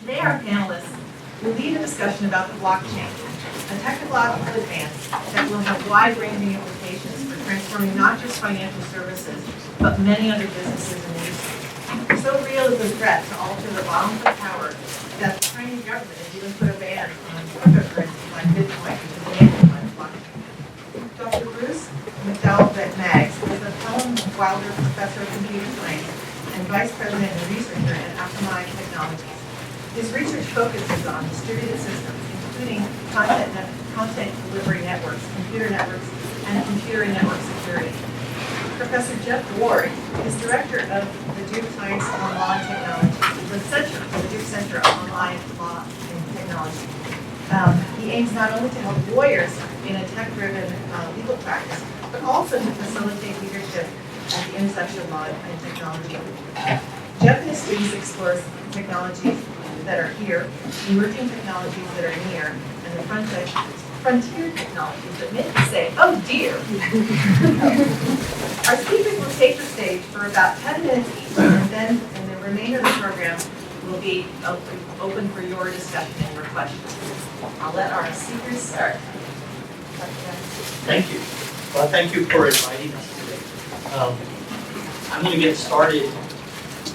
Today our panelists will lead a discussion about the blockchain, a technological advance that will have wide-ranging implications for transforming not just financial services, but many other businesses and industries. So real is the threat to alter the balance of power that the Chinese government has even put a ban on cryptocurrencies like Bitcoin, which is enabled by the blockchain. Dr. Bruce MacDowell Maggs is a Pelham Wilder Professor of Computer Science and Vice President and Researcher at Akamai Technologies. His research focuses on distributed systems, including content delivery networks, computer networks, and computer network security. Professor Jeff Ward is director of the Duke Science and Law and Technology, the Duke Center on Law and Technology. He aims not only to help lawyers in a tech-driven legal practice, but also to facilitate leadership at the intersection of law and technology. Jeff and his students explore technologies that are here, emerging technologies that are near, and the frontier technologies that make you say, oh dear. Our speakers will take the stage for about 10 minutes each, and then the remainder of the program will be open for your discussion and your questions. I'll let our speakers start. Thank you. Well, thank you for inviting us today. I'm going to get started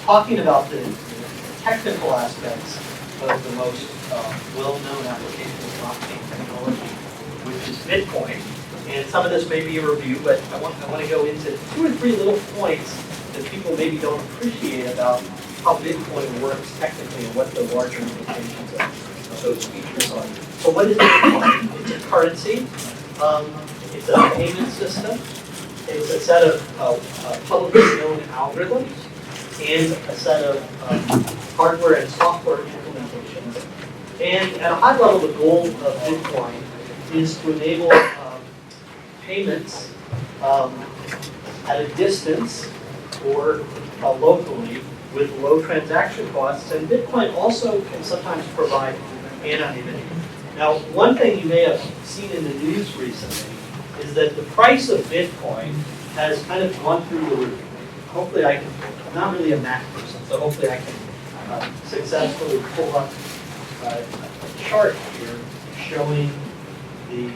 talking about the technical aspects of the most well-known application of blockchain technology, which is Bitcoin. And some of this may be a review, but I want to go into 2 or 3 little points that people maybe don't appreciate about how Bitcoin works technically and what the larger implications of those features are. So what is Bitcoin? It's a currency. It's a payment system. It's a set of publicly known algorithms and a set of hardware and software implementations. And at a high level, the goal of Bitcoin is to enable payments at a distance or locally with low transaction costs. And Bitcoin also can sometimes provide anonymity. Now, one thing you may have seen in the news recently is that the price of Bitcoin has kind of gone through the roof. Hopefully I'm not really a Mac person, so hopefully I can successfully pull up a chart here showing the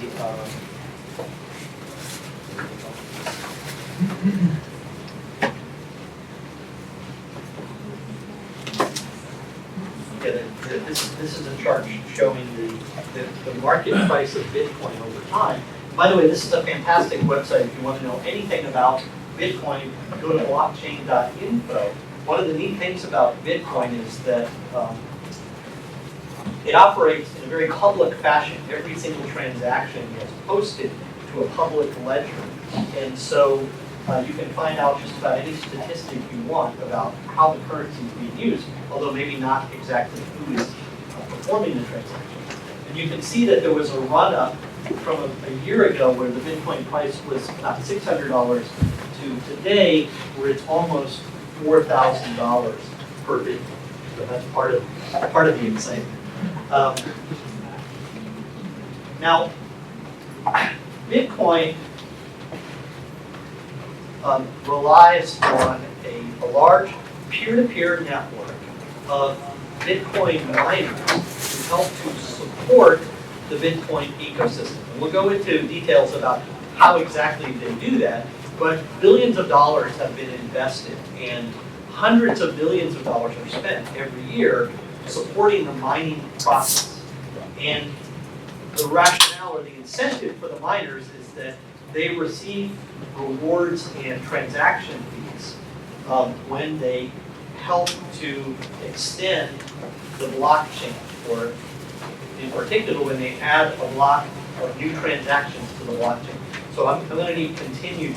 this is a chart showing the market price of Bitcoin over time. By the way, this is a fantastic website if you want to know anything about Bitcoin. Go to blockchain.info. One of the neat things about Bitcoin is that it operates in a very public fashion. Every single transaction gets posted to a public ledger. And so you can find out just about any statistic you want about how the currency is being used, although maybe not exactly who is performing the transaction. And you can see that there was a run-up from a year ago where the Bitcoin price was about $600 to today where it's almost $4,000 per Bitcoin. So that's part of the insane. Now, Bitcoin relies on a large peer-to-peer network of Bitcoin miners to help to support the Bitcoin ecosystem. And we'll go into details about how exactly they do that, but billions of dollars have been invested and hundreds of millions of dollars are spent every year supporting the mining process. And the rationale or the incentive for the miners is that they receive rewards and transaction fees when they help to extend the blockchain, or in particular when they add a block of new transactions to the blockchain. So I'm going to need continued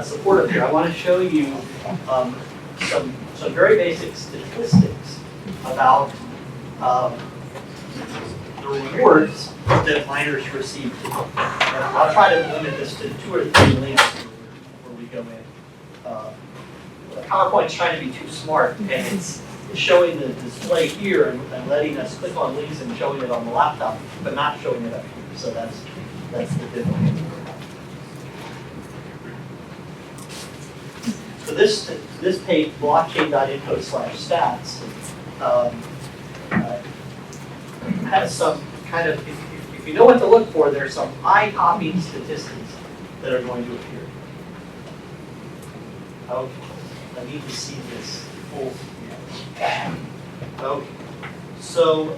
support up here. I want to show you some very basic statistics about the rewards that miners receive. And I'll try to limit this to 2 or 3 links where we go in. The PowerPoint's trying to be too smart, and it's showing the display here and letting us click on links and showing it on the laptop, but not showing it up here. So that's the difficulty. So this page, blockchain.info/stats, has some kind of, if you know what to look for, there's some eye-popping statistics that are going to appear. Okay, I need to see this full. Okay, so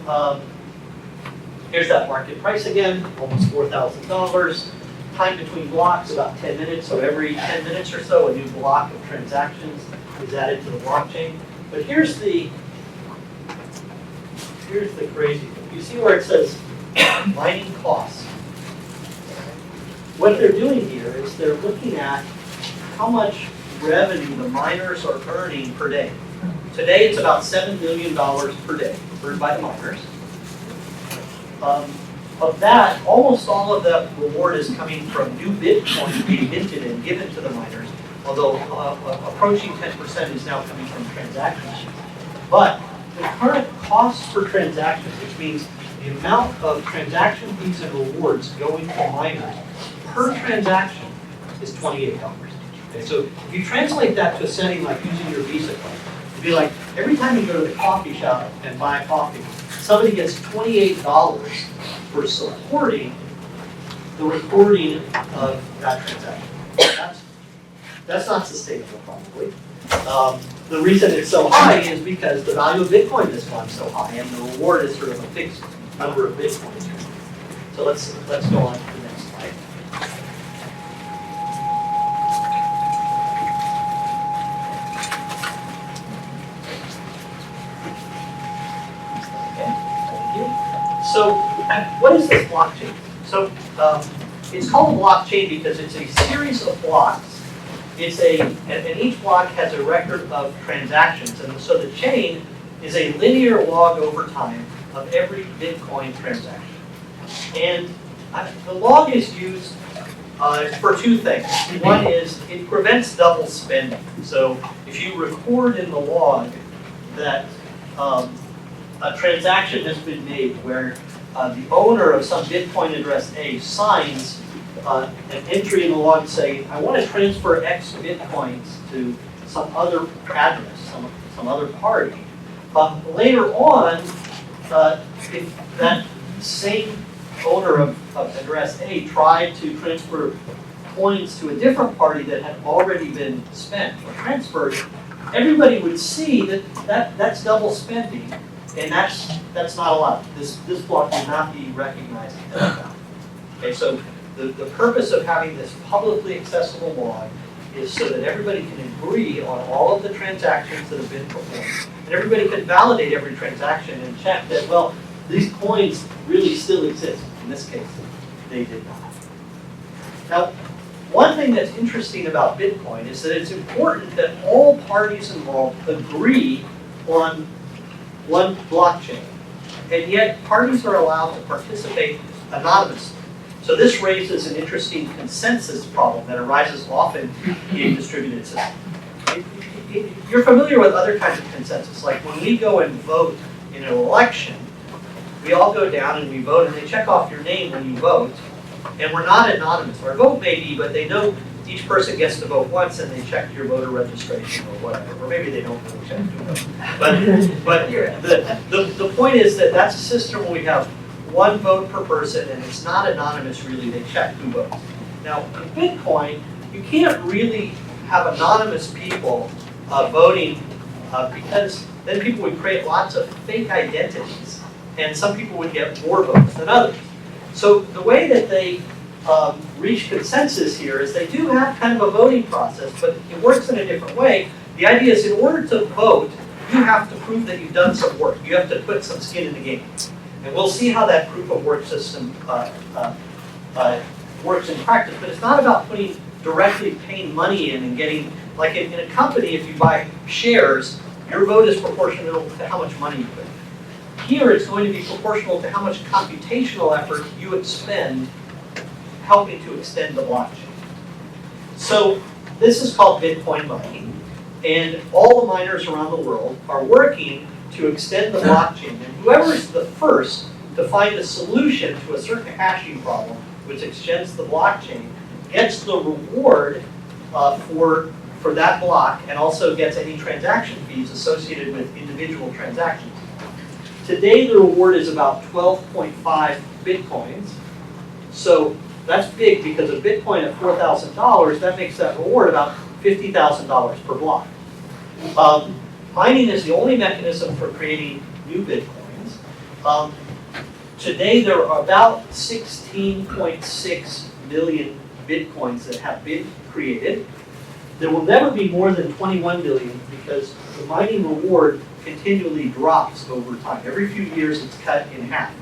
here's that market price again, almost $4,000. Time between blocks, about 10 minutes. So every 10 minutes or so, a new block of transactions is added to the blockchain. But here's the crazy thing. You see where it says mining costs. What they're doing here is they're looking at how much revenue the miners are earning per day. Today, it's about $7 million per day earned by the miners. Of that, almost all of that reward is coming from new Bitcoin being minted and given to the miners, although approaching 10% is now coming from transactions. But the current cost per transaction, which means the amount of transaction fees and rewards going to miners per transaction, is $28. Okay, so if you translate that to a setting like using your Visa card, it'd be like every time you go to the coffee shop and buy coffee, somebody gets $28 for supporting the recording of that transaction. That's not sustainable, probably. The reason it's so high is because the value of Bitcoin has gone so high, and the reward is sort of a fixed number of Bitcoins. So let's go on to the next slide. Okay, thank you. So, what is this blockchain? So, it's called a blockchain because it's a series of blocks. And each block has a record of transactions. And so the chain is a linear log over time of every Bitcoin transaction. And the log is used for two things. One is it prevents double spending. So if you record in the log that a transaction has been made where the owner of some Bitcoin address A signs an entry in the log saying, I want to transfer X Bitcoins to some other address, some other party. Later on, if that same owner of address A tried to transfer coins to a different party that had already been spent or transferred, everybody would see that's double spending, and that's not allowed. This block would not be recognized as that. Okay, so the purpose of having this publicly accessible log is so that everybody can agree on all of the transactions that have been performed. And everybody can validate every transaction and check that, well, these coins really still exist. In this case, they did not. Now, one thing that's interesting about Bitcoin is that it's important that all parties involved agree on one blockchain. And yet, parties are allowed to participate anonymously. So this raises an interesting consensus problem that arises often in distributed systems. You're familiar with other kinds of consensus, like when we go and vote in an election, we all go down and we vote, and they check off your name when you vote, and we're not anonymous. Our vote may be, but they know each person gets to vote once, and they check your voter registration or whatever, or maybe they don't really check your vote. But the point is that that's a system where we have one vote per person, and it's not anonymous really, they check who votes. Now, in Bitcoin, you can't really have anonymous people voting because then people would create lots of fake identities, and some people would get more votes than others. So the way that they reach consensus here is they do have kind of a voting process, but it works in a different way. The idea is in order to vote, you have to prove that you've done some work. You have to put some skin in the game. And we'll see how that proof of work system works in practice. But it's not about directly paying money in and getting, like in a company, if you buy shares, your vote is proportional to how much money you put in. Here, it's going to be proportional to how much computational effort you expend helping to extend the blockchain. So this is called Bitcoin mining. And all the miners around the world are working to extend the blockchain. And whoever is the first to find a solution to a certain hashing problem, which extends the blockchain, gets the reward for that block and also gets any transaction fees associated with individual transactions. Today, the reward is about 12.5 Bitcoins. So that's big because a Bitcoin at $4,000, that makes that reward about $50,000 per block. Mining is the only mechanism for creating new Bitcoins. Today, there are about 16.6 million Bitcoins that have been created. There will never be more than 21 million because the mining reward continually drops over time. Every few years, it's cut in half.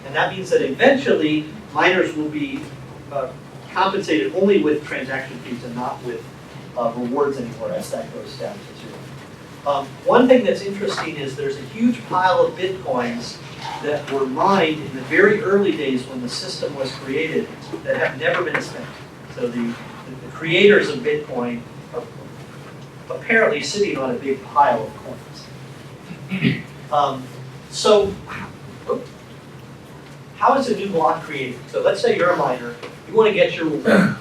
And that means that eventually, miners will be compensated only with transaction fees and not with rewards anymore as that goes down to zero. One thing that's interesting is there's a huge pile of Bitcoins that were mined in the very early days when the system was created that have never been spent. So the creators of Bitcoin are apparently sitting on a big pile of coins. So how is a new block created? So let's say you're a miner, you want to get your reward.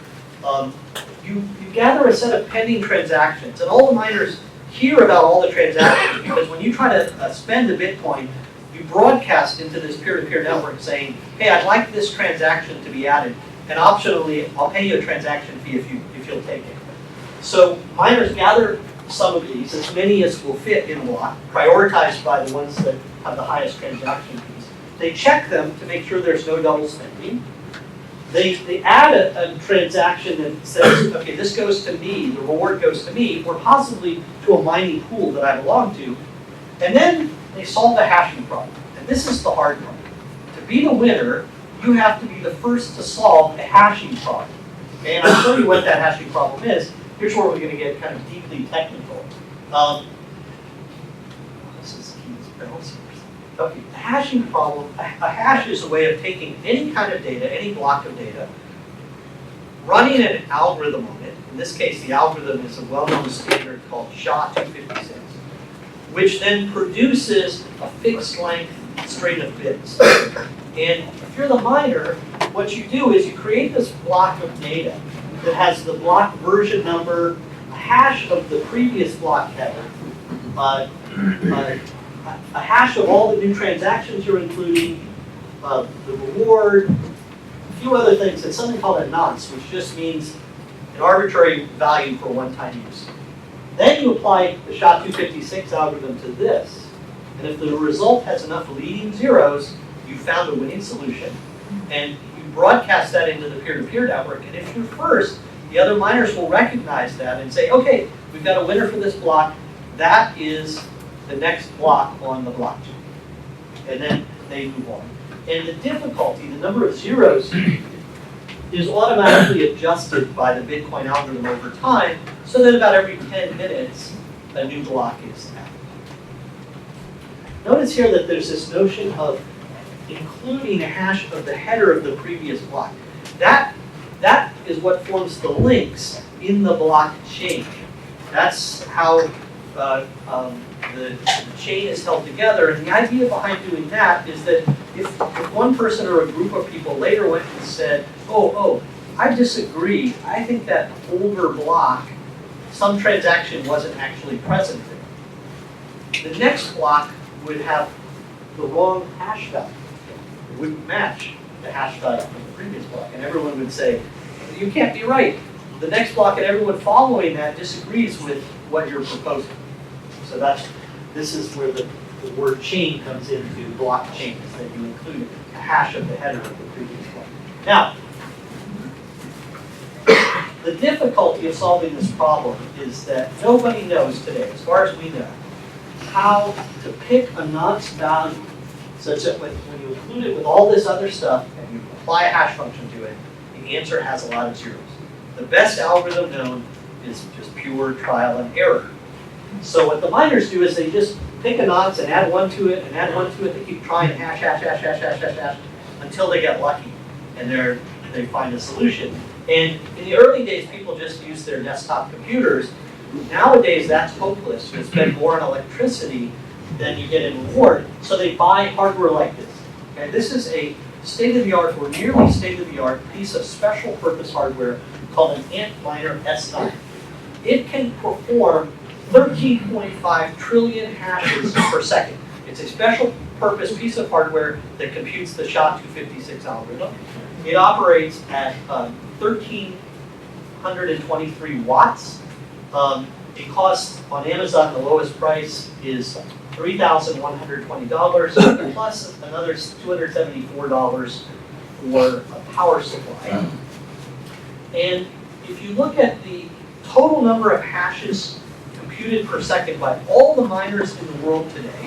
You gather a set of pending transactions, and all the miners hear about all the transactions because when you try to spend a Bitcoin, you broadcast into this peer-to-peer network saying, hey, I'd like this transaction to be added, and optionally, I'll pay you a transaction fee if you'll take it. So miners gather some of these, as many as will fit in a block, prioritized by the ones that have the highest transaction fees. They check them to make sure there's no double spending. They add a transaction that says, okay, this goes to me, the reward goes to me, or possibly to a mining pool that I belong to. And then they solve the hashing problem. And this is the hard part. To be the winner, you have to be the first to solve a hashing problem. Okay, and I'll show you what that hashing problem is. Here's where we're going to get kind of deeply technical. This is keys balancers. Okay, the hashing problem, a hash is a way of taking any kind of data, any block of data, running an algorithm on it. In this case, the algorithm is a well-known standard called SHA-256, which then produces a fixed length string of bits. And if you're the miner, what you do is you create this block of data that has the block version number, a hash of the previous block header, a hash of all the new transactions you're including, the reward, a few other things, and something called a nonce, which just means an arbitrary value for one-time use. Then you apply the SHA-256 algorithm to this, and if the result has enough leading zeros, you found a winning solution, and you broadcast that into the peer-to-peer network, and if you're first, the other miners will recognize that and say, okay, we've got a winner for this block, that is the next block on the blockchain. And then they move on. And the difficulty, the number of zeros, is automatically adjusted by the Bitcoin algorithm over time, so that about every 10 minutes, a new block is added. Notice here that there's this notion of including a hash of the header of the previous block. That is what forms the links in the blockchain. That's how the chain is held together. And the idea behind doing that is that if one person or a group of people later went and said, oh, I disagree. I think that older block, some transaction wasn't actually present there. The next block would have the wrong hash value. It wouldn't match the hash value from the previous block. And everyone would say, you can't be right. The next block and everyone following that disagrees with what you're proposing. So this is where the word chain comes into blockchain, is that you include a hash of the header of the previous block. Now, the difficulty of solving this problem is that nobody knows today, as far as we know, how to pick a nonce value such that when you include it with all this other stuff and you apply a hash function to it, the answer has a lot of zeros. The best algorithm known is just pure trial and error. So what the miners do is they just pick a nonce and add one to it and add one to it. They keep trying hash until they get lucky and they find a solution. And in the early days, people just used their desktop computers. Nowadays, that's hopeless. You spend more on electricity than you get in reward. So they buy hardware like this. And this is a state-of-the-art or nearly state-of-the-art piece of special purpose hardware called an Antminer S9. It can perform 13.5 trillion hashes per second. It's a special purpose piece of hardware that computes the SHA-256 algorithm. It operates at 1,323 watts. It costs on Amazon, the lowest price is $3,120 plus another $274 for a power supply. And if you look at the total number of hashes computed per second by all the miners in the world today,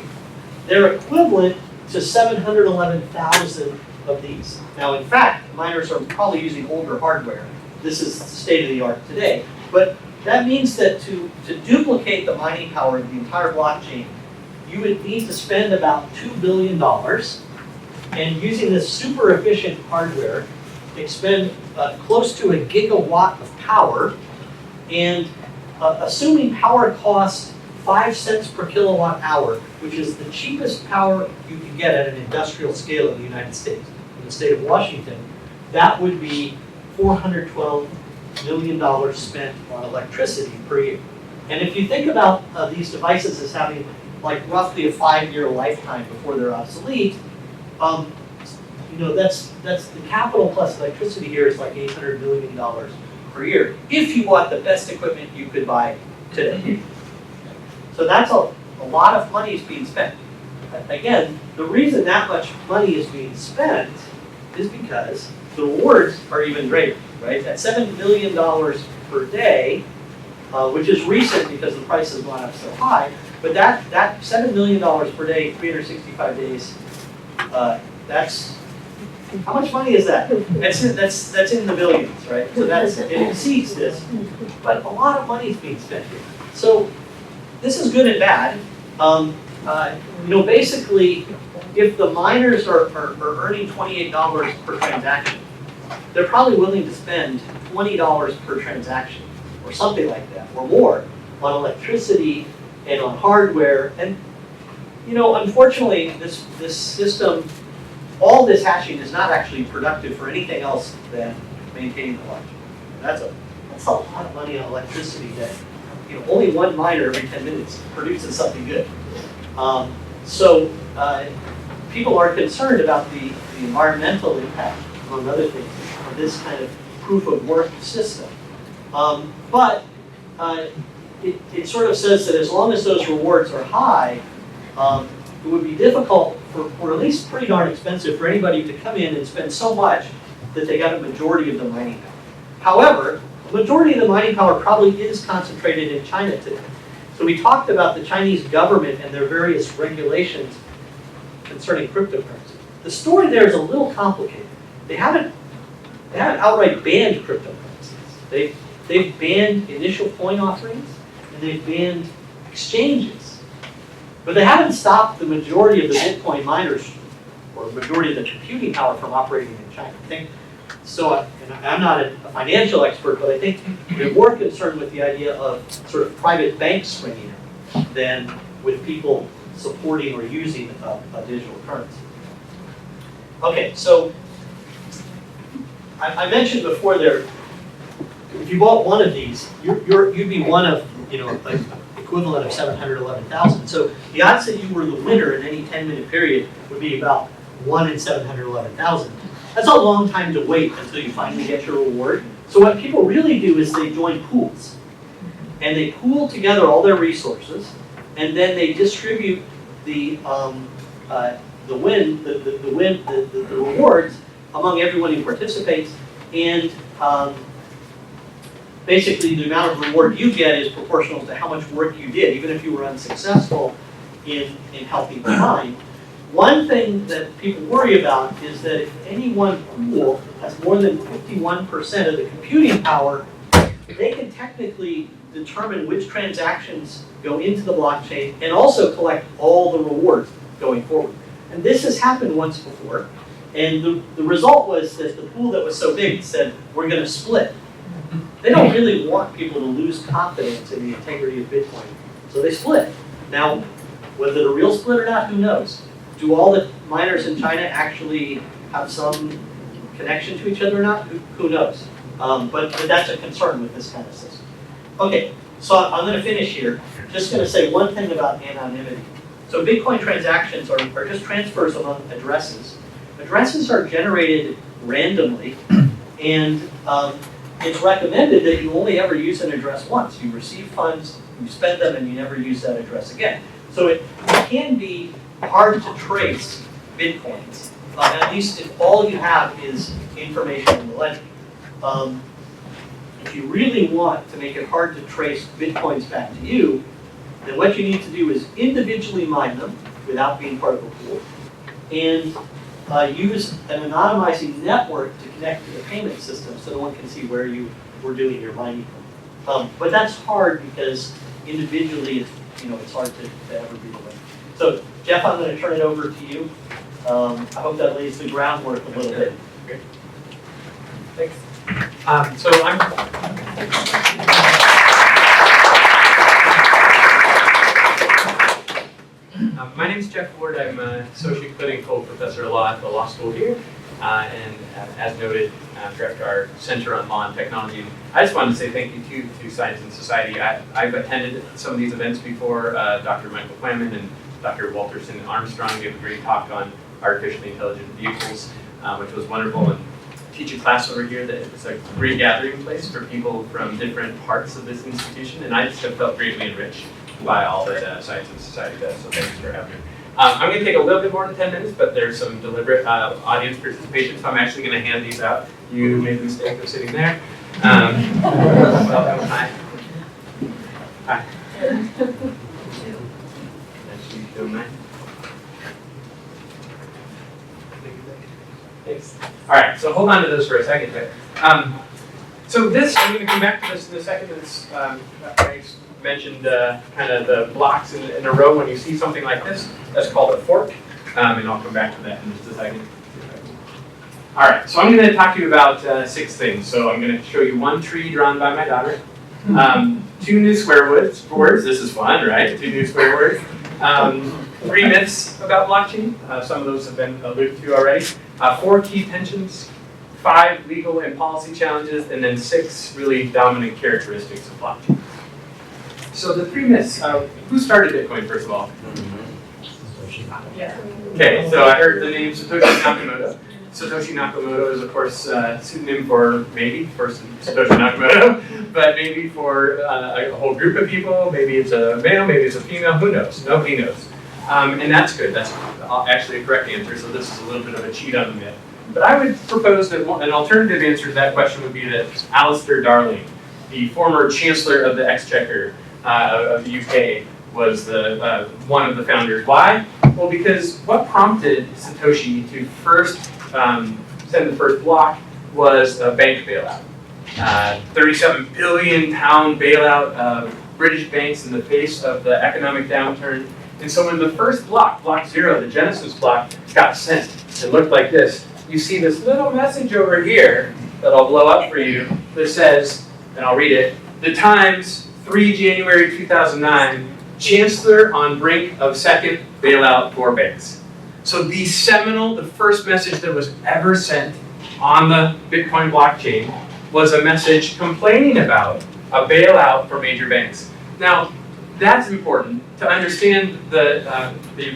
they're equivalent to 711,000 of these. Now, in fact, miners are probably using older hardware. This is state of the art today. But that means that to duplicate the mining power of the entire blockchain, you would need to spend about $2 billion. And using this super efficient hardware, expend close to a gigawatt of power. And assuming power costs 5 cents per kilowatt hour, which is the cheapest power you can get at an industrial scale in the United States, in the state of Washington, that would be $412 million spent on electricity per year. And if you think about these devices as having like roughly a 5-year lifetime before they're obsolete, that's the capital plus electricity here is like $800 million per year if you want the best equipment you could buy today. So that's a lot of money is being spent. Again, the reason that much money is being spent is because the rewards are even greater, right? At $7 billion per day, which is recent because the price has gone up so high, but that $7 million per day, 365 days, that's, how much money is that? That's in the billions, right? So it exceeds this, but a lot of money is being spent here. So this is good and bad. Basically, if the miners are earning $28 per transaction, they're probably willing to spend $20 per transaction, or something like that, or more, on electricity and on hardware. And unfortunately, this system, all this hashing is not actually productive for anything else than maintaining the blockchain. That's a lot of money on electricity that only one miner every 10 minutes produces something good. So people are concerned about the environmental impact, among other things, of this kind of proof of work system. But it sort of says that as long as those rewards are high, it would be difficult or at least pretty darn expensive for anybody to come in and spend so much that they got a majority of the mining power. However, the majority of the mining power probably is concentrated in China today. So we talked about the Chinese government and their various regulations concerning cryptocurrency. The story there is a little complicated. They haven't outright banned cryptocurrencies. They've banned initial coin offerings and they've banned exchanges. But they haven't stopped the majority of the Bitcoin miners or the majority of the computing power from operating in China. I'm not a financial expert, but I think they're more concerned with the idea of sort of private banks springing in than with people supporting or using a digital currency. Okay, so I mentioned before there, if you bought one of these, you'd be one of, like equivalent of 711,000. So the odds that you were the winner in any 10-minute period would be about 1 in 711,000. That's a long time to wait until you finally get your reward. So what people really do is they join pools. And they pool together all their resources, and then they distribute the rewards among everyone who participates, and basically the amount of reward you get is proportional to how much work you did, even if you were unsuccessful in helping to mine. One thing that people worry about is that if any one pool has more than 51% of the computing power, they can technically determine which transactions go into the blockchain and also collect all the rewards going forward. And this has happened once before. And the result was that the pool that was so big said, we're going to split. They don't really want people to lose confidence in the integrity of Bitcoin. So they split. Now, was it a real split or not? Who knows? Do all the miners in China actually have some connection to each other or not? Who knows? But that's a concern with this kind of system. Okay, so I'm going to finish here. Just going to say one thing about anonymity. So Bitcoin transactions are just transfers among addresses. Addresses are generated randomly, and it's recommended that you only ever use an address once. You receive funds, you spend them, and you never use that address again. So it can be hard to trace Bitcoins, at least if all you have is information in the ledger. If you really want to make it hard to trace Bitcoins back to you, then what you need to do is individually mine them without being part of a pool, and use an anonymizing network to connect to the payment system so no one can see where you were doing your mining from. But that's hard because individually, it's hard to ever be the way. So Jeff, I'm going to turn it over to you. I hope that lays the groundwork a little bit. Great. Thanks. So I'm. My name is Jeff Ward. I'm an associate clinical professor of law at the law school here, and as noted, director our Center on Law and Technology. I just wanted to say thank you to Science and Society. I've attended some of these events before. Dr. Michael Quammen and Dr. Walterson Armstrong gave a great talk on artificially intelligent vehicles, which was wonderful. And teach a class over here that it's a great gathering place for people from different parts of this institution, and I just have felt greatly enriched by all that Science and Society does, so thanks for having me. I'm going to take a little bit more than 10 minutes, but there's some deliberate audience participation, so I'm actually going to hand these out. You made the mistake of sitting there. Welcome, hi. Hi. Actually, don't mind. Thanks. All right, so hold on to this for a second there. So this, I'm going to come back to this in a second. This, I mentioned kind of the blocks in a row. When you see something like this, that's called a fork, and I'll come back to that in just a second. All right, so I'm going to talk to you about 6 things. So I'm going to show you one tree drawn by my daughter, 2 new swear words. This is fun, right? 2 new swear words. 3 myths about blockchain. Some of those have been alluded to already. 4 key tensions, 5 legal and policy challenges, and then 6 really dominant characteristics of blockchain. So the 3 myths. Who started Bitcoin, first of all? Yeah. Okay, so I heard the name Satoshi Nakamoto. Satoshi Nakamoto is, of course, a pseudonym for Satoshi Nakamoto, but maybe for a whole group of people. Maybe it's a male, maybe it's a female, who knows? Nobody knows. And that's good. That's actually a correct answer, so this is a little bit of a cheat on the myth. But I would propose that an alternative answer to that question would be that Alistair Darling, the former Chancellor of the Exchequer of the UK, was the one of the founders. Why? Well, because what prompted Satoshi to first send the first block was a bank bailout. £37 billion bailout of British banks in the face of the economic downturn. And so when the first block, block 0, the Genesis block, got sent, it looked like this. You see this little message over here that I'll blow up for you that says, and I'll read it, The Times, 3 January 2009, Chancellor on brink of second bailout for banks. So the first message that was ever sent on the Bitcoin blockchain was a message complaining about a bailout for major banks. Now, that's important. To understand the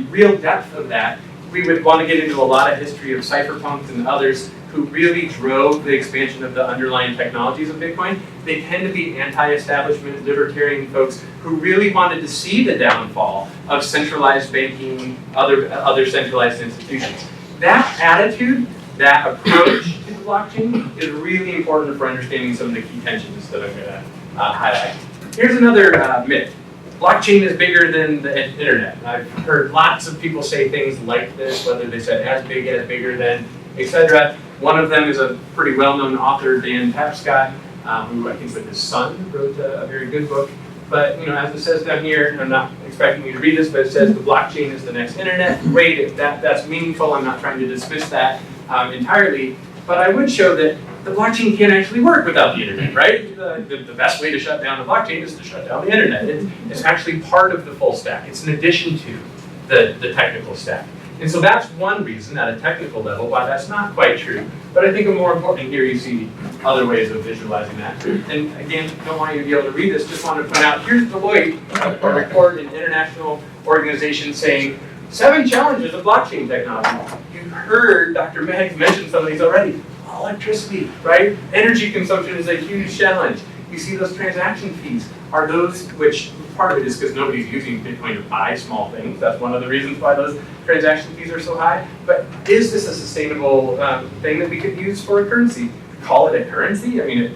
real depth of that, we would want to get into a lot of history of cypherpunks and others who really drove the expansion of the underlying technologies of Bitcoin. They tend to be anti-establishment, libertarian folks who really wanted to see the downfall of centralized banking, other centralized institutions. That attitude, that approach to the blockchain is really important for understanding some of the key tensions that I'm going to highlight. Here's another myth. Blockchain is bigger than the internet. I've heard lots of people say things like this, whether they said as big as, bigger than, etc. One of them is a pretty well-known author, Dan Tapscott, who I think with his son wrote a very good book. But as it says down here, I'm not expecting you to read this, but it says the blockchain is the next internet. Great, if that's meaningful. I'm not trying to dismiss that entirely. But I would show that the blockchain can't actually work without the internet, right? The best way to shut down the blockchain is to shut down the internet. It's actually part of the full stack. It's an addition to the technical stack. And so that's one reason at a technical level why that's not quite true. But I think more important here you see other ways of visualizing that. And again, don't want you to be able to read this, just want to point out, here's Deloitte, a report, an international organization saying 7 challenges of blockchain technology. You've heard Dr. Maggs mention some of these already. Electricity, right? Energy consumption is a huge challenge. You see those transaction fees are those which part of it is because nobody's using Bitcoin to buy small things. That's one of the reasons why those transaction fees are so high. But is this a sustainable thing that we could use for a currency? Call it a currency? I mean, with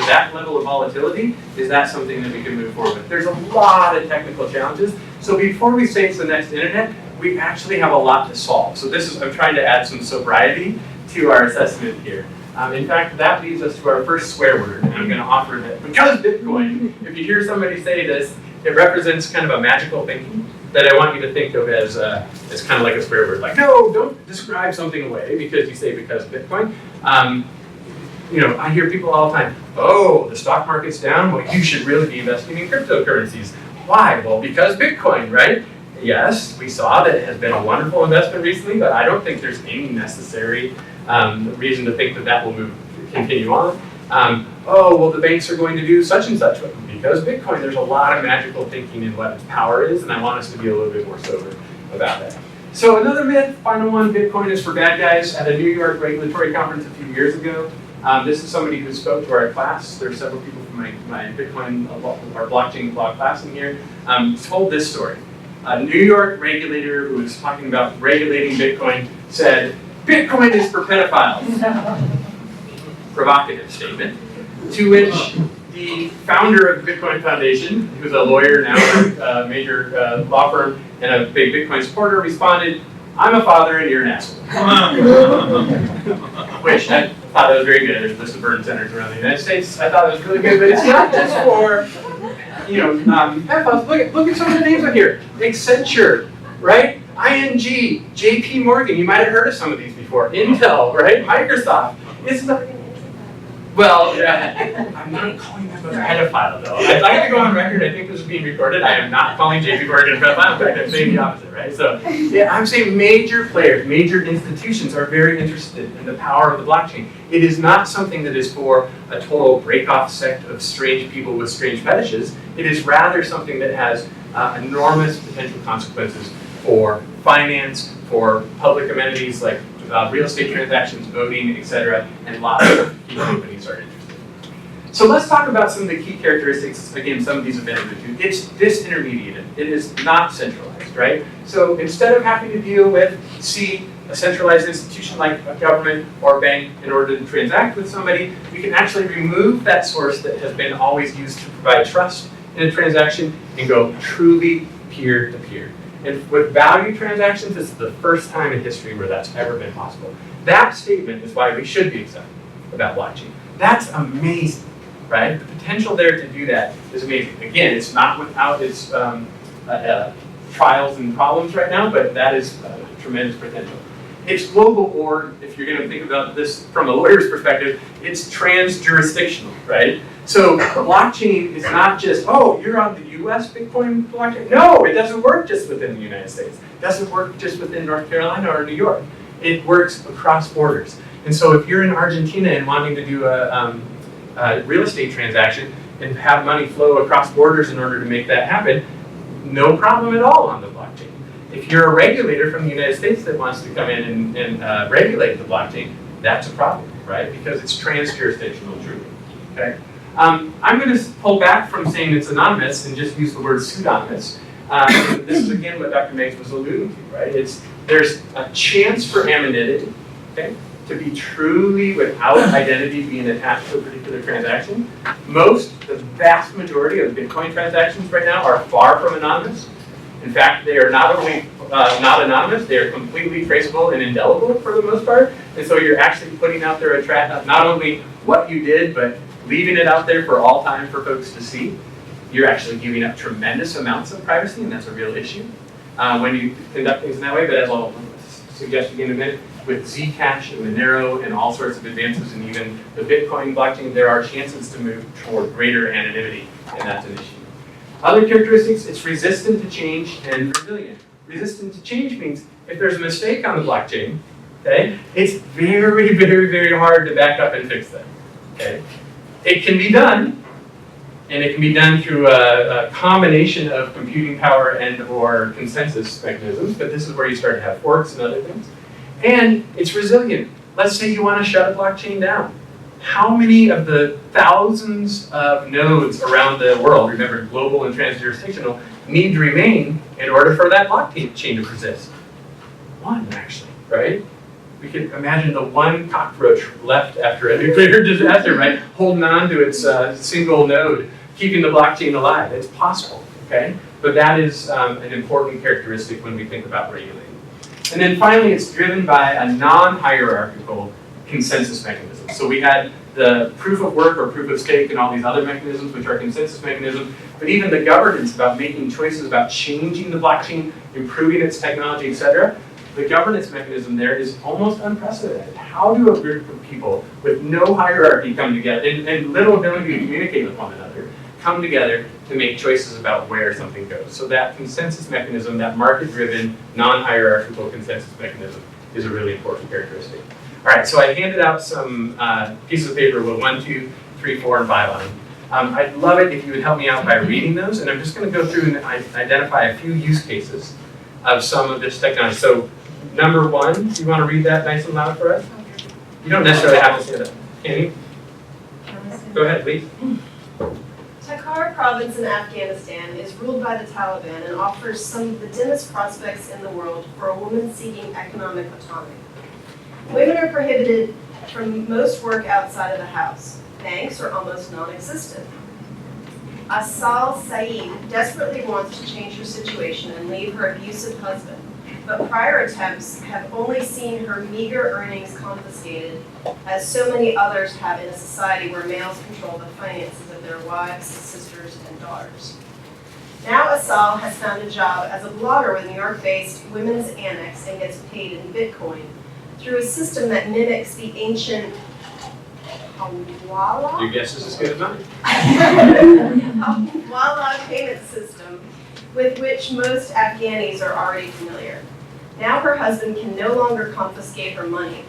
that level of volatility, is that something that we can move forward with? There's a lot of technical challenges. So before we say it's the next internet, we actually have a lot to solve. So I'm trying to add some sobriety to our assessment here. In fact, that leads us to our first swear word, and I'm going to offer that because Bitcoin, if you hear somebody say this, it represents kind of a magical thinking that I want you to think of as kind of like a swear word. Like, no, don't describe something away because you say because Bitcoin. I hear people all the time, oh, the stock market's down, well, you should really be investing in cryptocurrencies. Why? Well, because Bitcoin, right? Yes, we saw that it has been a wonderful investment recently, but I don't think there's any necessary reason to think that will continue on. Oh, well, the banks are going to do such and such. Because Bitcoin, there's a lot of magical thinking in what its power is, and I want us to be a little bit more sober about that. So another myth, final one, Bitcoin is for bad guys. At a New York regulatory conference a few years ago, this is somebody who spoke to our class. There are several people from my Bitcoin, our blockchain blog class in here, told this story. A New York regulator who was talking about regulating Bitcoin said, Bitcoin is for pedophiles. Provocative statement. To which the founder of the Bitcoin Foundation, who's a lawyer now at a major law firm and a big Bitcoin supporter, responded, I'm a father and you're an asshole. Which I thought that was very good. There's a list of burn centers around the United States. I thought that was really good, but it's not just for, pedophiles. Look at some of the names on here. Accenture, right? ING, JP Morgan. You might have heard of some of these before. Intel, right? Microsoft. It's not. Well, I'm not calling them a pedophile, though. I'd like to go on record. I think this is being recorded. I am not calling JP Morgan a pedophile. In fact, I'm saying the opposite, right? So, yeah, I'm saying major players, major institutions are very interested in the power of the blockchain. It is not something that is for a total break-off sect of strange people with strange fetishes. It is rather something that has enormous potential consequences for finance, for public amenities like real estate transactions, voting, etc., and lots of key companies are interested. So let's talk about some of the key characteristics. Again, some of these have been alluded to. It's disintermediated. It is not centralized, right? So instead of having to deal with, a centralized institution like a government or a bank in order to transact with somebody, we can actually remove that source that has been always used to provide trust in a transaction and go truly peer-to-peer. And with value transactions, this is the first time in history where that's ever been possible. That statement is why we should be excited about blockchain. That's amazing, right? The potential there to do that is amazing. Again, it's not without its trials and problems right now, but that is tremendous potential. It's global, or if you're going to think about this from a lawyer's perspective, it's trans-jurisdictional, right? So blockchain is not just, oh, you're on the US Bitcoin blockchain. No, it doesn't work just within the United States. It doesn't work just within North Carolina or New York. It works across borders. And so if you're in Argentina and wanting to do a real estate transaction and have money flow across borders in order to make that happen, no problem at all on the blockchain. If you're a regulator from the United States that wants to come in and regulate the blockchain, that's a problem, right? Because it's trans-jurisdictional, truly, okay? I'm going to pull back from saying it's anonymous and just use the word pseudonymous. This is again what Dr. Maggs was alluding to, right? There's a chance for anonymity, okay, to be truly without identity being attached to a particular transaction. The vast majority of Bitcoin transactions right now are far from anonymous. In fact, they are not only not anonymous, they are completely traceable and indelible for the most part. And so you're actually putting out there not only what you did, but leaving it out there for all time for folks to see. You're actually giving up tremendous amounts of privacy, and that's a real issue when you conduct things in that way. But as I'll suggest again in a minute, with Zcash and Monero and all sorts of advances, and even the Bitcoin blockchain, there are chances to move toward greater anonymity, and that's an issue. Other characteristics, it's resistant to change and resilient. Resistant to change means if there's a mistake on the blockchain, okay, it's very, very, very hard to back up and fix that. Okay? It can be done, and it can be done through a combination of computing power and or consensus mechanisms, but this is where you start to have forks and other things. And it's resilient. Let's say you want to shut a blockchain down. How many of the thousands of nodes around the world, remember global and transjurisdictional, need to remain in order for that blockchain to persist? One, actually, right? We can imagine the one cockroach left after a nuclear disaster, right? Holding on to its single node, keeping the blockchain alive. It's possible, okay? But that is an important characteristic when we think about regulating. And then finally, it's driven by a non-hierarchical consensus mechanism. So we had the proof of work or proof of stake and all these other mechanisms, which are consensus mechanisms, but even the governance about making choices about changing the blockchain, improving its technology, et cetera, the governance mechanism there is almost unprecedented. How do a group of people with no hierarchy come together and little ability to communicate with one another come together to make choices about where something goes? So that consensus mechanism, that market-driven, non-hierarchical consensus mechanism is a really important characteristic. All right, so I handed out some pieces of paper with 1, 2, 3, 4, and 5 on them. I'd love it if you would help me out by reading those, and I'm just going to go through and identify a few use cases of some of this technology. So number 1, do you want to read that nice and loud for us? You don't necessarily have to say that. Can you? Go ahead, please. Takhar province in Afghanistan is ruled by the Taliban and offers some of the dimmest prospects in the world for a woman seeking economic autonomy. Women are prohibited from most work outside of the house. Banks are almost non-existent. Asal Saeed desperately wants to change her situation and leave her abusive husband, but prior attempts have only seen her meager earnings confiscated, as so many others have in a society where males control the finances of their wives, sisters, and daughters. Now Asal has found a job as a blogger with New York-based Women's Annex and gets paid in Bitcoin through a system that mimics the ancient Hawala? Your guess is as good as mine. Hawala payment system with which most Afghanis are already familiar. Now her husband can no longer confiscate her money,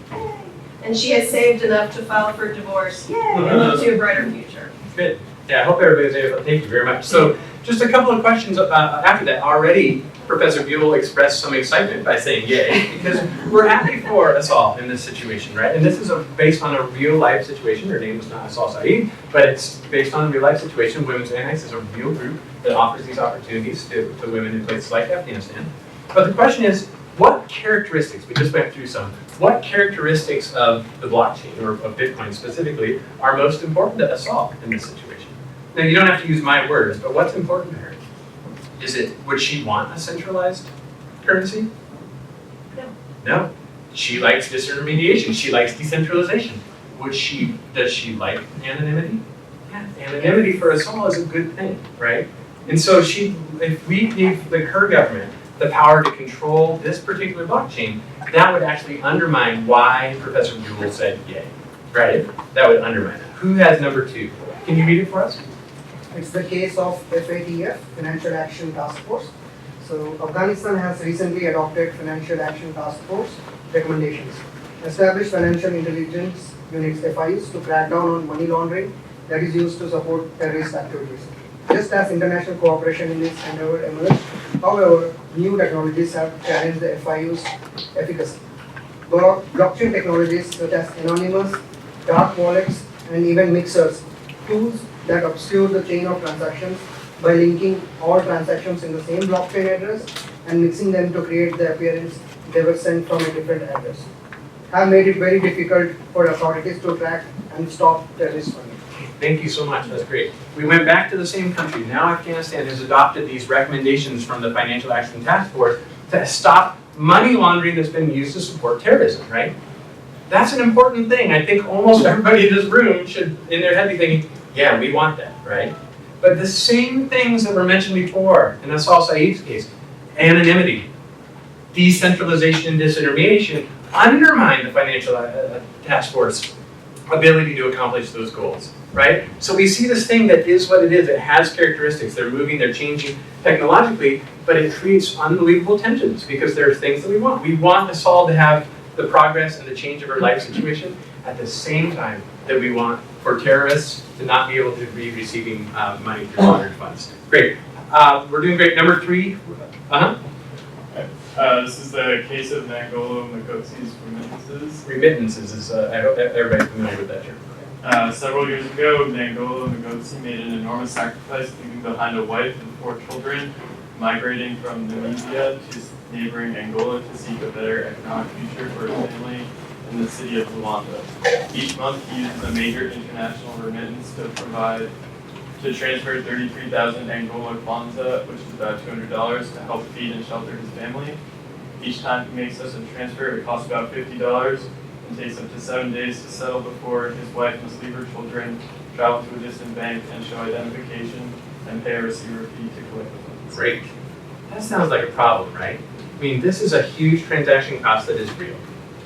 and she has saved enough to file for divorce, to a brighter future. Good. Yeah, I hope everybody's able to. Thank you very much. So just a couple of questions after that. Already, Professor Buell expressed some excitement by saying yay, because we're happy for Asal in this situation, right? And this is based on a real life situation. Her name is not Asal Saeed, but it's based on a real life situation. Women's Annex is a real group that offers these opportunities to women in places like Afghanistan. But the question is, what characteristics, we just went through some, what characteristics of the blockchain, or of Bitcoin specifically, are most important to Asal in this situation? Now, you don't have to use my words, but what's important to her? Would she want a centralized currency? No. No. She likes disintermediation. She likes decentralization. Does she like anonymity? Yeah, anonymity for us all is a good thing, right? And so if we gave her government the power to control this particular blockchain, that would actually undermine why Professor Buell said yay, right? That would undermine it. Who has number 2? Can you read it for us? It's the case of FATF, Financial Action Task Force. So Afghanistan has recently adopted Financial Action Task Force recommendations. Establish financial intelligence units, FIUs, to crack down on money laundering that is used to support terrorist activities. Just as international cooperation in this endeavor emerged, however, new technologies have challenged the FIU's efficacy. Blockchain technologies such as anonymous, dark wallets, and even mixers, tools that obscure the chain of transactions by linking all transactions in the same blockchain address and mixing them to create the appearance they were sent from a different address, have made it very difficult for authorities to track and stop terrorist funding. Thank you so much. That's great. We went back to the same country. Now Afghanistan has adopted these recommendations from the Financial Action Task Force to stop money laundering that's been used to support terrorism, right? That's an important thing. I think almost everybody in this room should, in their head, be thinking, yeah, we want that, right? But the same things that were mentioned before in Asal Saeed's case, anonymity, decentralization and disintermediation, undermine the Financial Task Force ability to accomplish those goals. right? So we see this thing that is what it is. It has characteristics. They're moving, they're changing technologically, but it creates unbelievable tensions because there are things that we want. We want us all to have the progress and the change of our life situation at the same time that we want for terrorists to not be able to be receiving money through laundered funds. Great. We're doing great. Number 3. This is the case of MacDowell Maggs' remittances. Remittances is, I hope everybody's familiar with that term. Several years ago, MacDowell Maggs made an enormous sacrifice, leaving behind a wife and 4 children, migrating from Namibia to neighboring Angola to seek a better economic future for his family in the city of Luanda. Each month, he uses a major international remittance to transfer 33,000 Angola kwanza, which is about $200, to help feed and shelter his family. Each time he makes such a transfer, it costs about $50 and takes up to 7 days to settle before his wife must leave her children, travel to a distant bank, and show identification, and pay a receiver fee to collect the funds. Great. That sounds like a problem, right? I mean, this is a huge transaction cost that is real.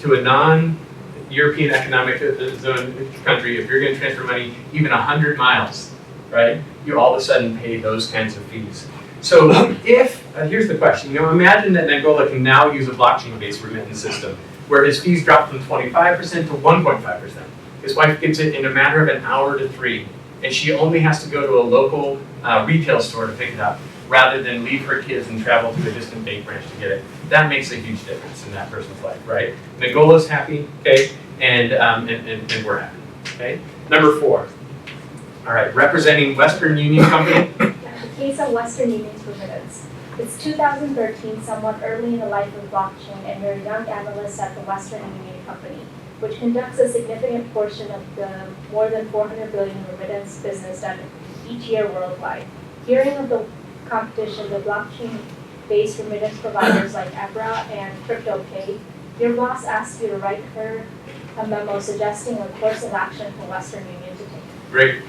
To a non-European economic zone country, if you're going to transfer money even 100 miles, right, you all of a sudden pay those kinds of fees. So if, here's the question, imagine that Angola can now use a blockchain-based remittance system where his fees drop from 25% to 1.5%. His wife gets it in a matter of an hour to 3, and she only has to go to a local retail store to pick it up, rather than leave her kids and travel to a distant bank branch to get it. That makes a huge difference in that person's life, right? And Angola's happy, okay, and we're happy, okay? Number 4. All right, representing Western Union Company. The case of Western Union's remittance. It's 2013, somewhat early in the life of blockchain, and you're a young analyst at the Western Union Company, which conducts a significant portion of the more than 400 billion remittance business done each year worldwide. Hearing of the competition, the blockchain-based remittance providers like Abra and CryptoPay, your boss asked you to write her a memo suggesting a course of action for Western Union to take. Great.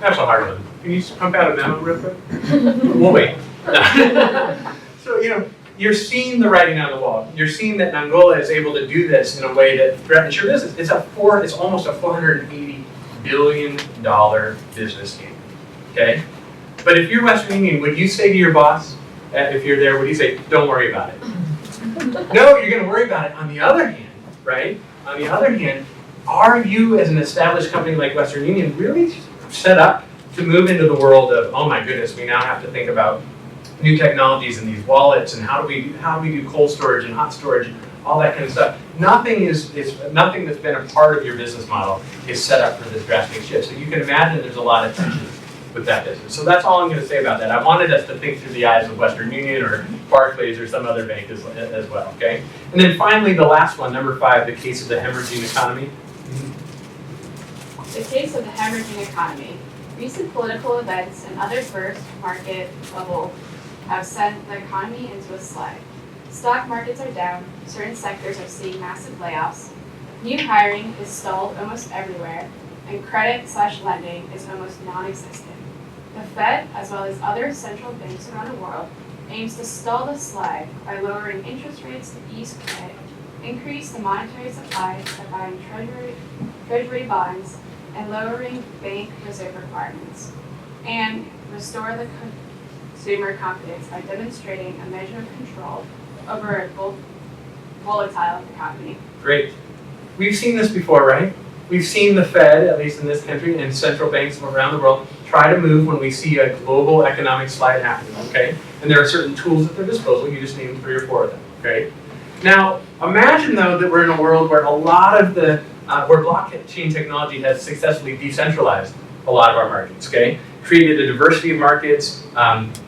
That's a hard one. Can you just pump out a memo real quick? We'll wait. So, you're seeing the writing on the wall. You're seeing that Angola is able to do this in a way that threatens your business. It's almost a $480 billion business game, okay? But if you're Western Union, would you say to your boss, if you're there, would you say, don't worry about it? No, you're gonna worry about it. On the other hand, right? On the other hand, are you as an established company like Western Union really set up to move into the world of, oh my goodness, we now have to think about new technologies and these wallets and how do we do cold storage and hot storage and all that kind of stuff. Nothing that's been a part of your business model is set up for this drastic shift. So you can imagine there's a lot of tension with that business. So that's all I'm going to say about that. I wanted us to think through the eyes of Western Union or Barclays or some other bank as well, okay? And then finally, the last one, number 5, the case of the hemorrhaging economy. The case of the hemorrhaging economy. Recent political events and other burst market bubble have sent the economy into a slide. Stock markets are down, certain sectors are seeing massive layoffs, new hiring is stalled almost everywhere, and credit/lending is almost non-existent. The Fed, as well as other central banks around the world, aims to stall the slide by lowering interest rates to ease credit, increase the monetary supply by buying treasury bonds, and lowering bank reserve requirements, and restore the consumer confidence by demonstrating a measure of control over a volatile economy. Great. We've seen this before, right? We've seen the Fed, at least in this country, and central banks around the world try to move when we see a global economic slide happening, okay? And there are certain tools at their disposal. You just named 3 or 4 of them, okay? Now, imagine though that we're in a world where a lot of the, where blockchain technology has successfully decentralized a lot of our markets, okay? Created a diversity of markets,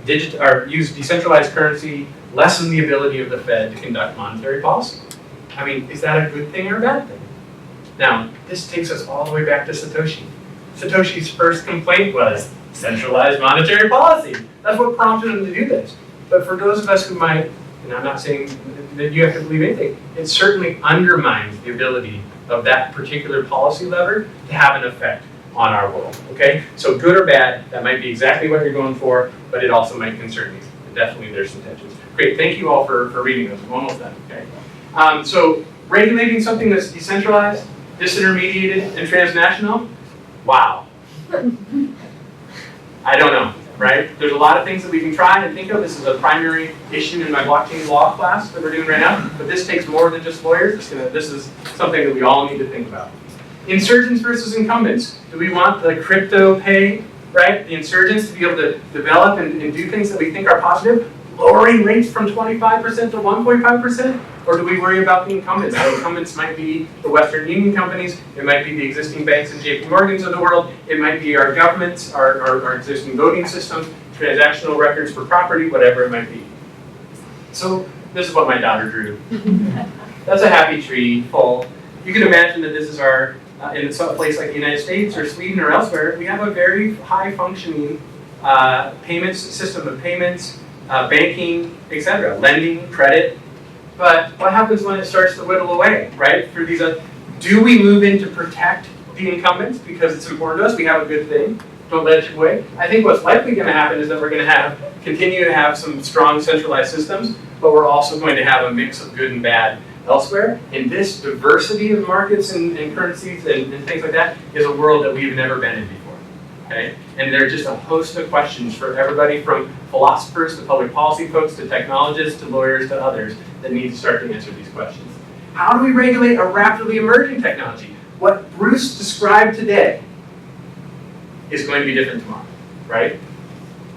used decentralized currency, lessen the ability of the Fed to conduct monetary policy. I mean, is that a good thing or a bad thing? Now, this takes us all the way back to Satoshi. Satoshi's first complaint was centralized monetary policy. That's what prompted him to do this. But for those of us who might, and I'm not saying that you have to believe anything, it certainly undermines the ability of that particular policy lever to have an effect on our world, okay? So good or bad, that might be exactly what you're going for, but it also might concern you. Definitely there's some tensions. Great, thank you all for reading those. I'm almost done, okay? So regulating something that's decentralized, disintermediated, and transnational, wow. I don't know, right? There's a lot of things that we can try and think of. This is a primary issue in my blockchain law class that we're doing right now, but this takes more than just lawyers. This is something that we all need to think about. Insurgents versus incumbents. Do we want the crypto pay, right? The insurgents to be able to develop and do things that we think are positive, lowering rates from 25% to 1.5%? Or do we worry about the incumbents? The incumbents might be the Western Union companies, it might be the existing banks and JP Morgans of the world, it might be our governments, our existing voting systems, transactional records for property, whatever it might be. So this is what my daughter drew. That's a happy tree full. You can imagine that this is our, in some place like the United States or Sweden or elsewhere, we have a very high functioning payments, system of payments, banking, etc., lending, credit. But what happens when it starts to whittle away, right? Through these, do we move in to protect the incumbents because it's important to us? We have a good thing. Don't let it chip away. I think what's likely going to happen is that we're going to continue to have some strong centralized systems, but we're also going to have a mix of good and bad elsewhere. And this diversity of markets and currencies and things like that is a world that we've never been in before. Okay? And there are just a host of questions for everybody from philosophers to public policy folks to technologists to lawyers to others that need to start to answer these questions. How do we regulate a rapidly emerging technology? What Bruce described today is going to be different tomorrow, right?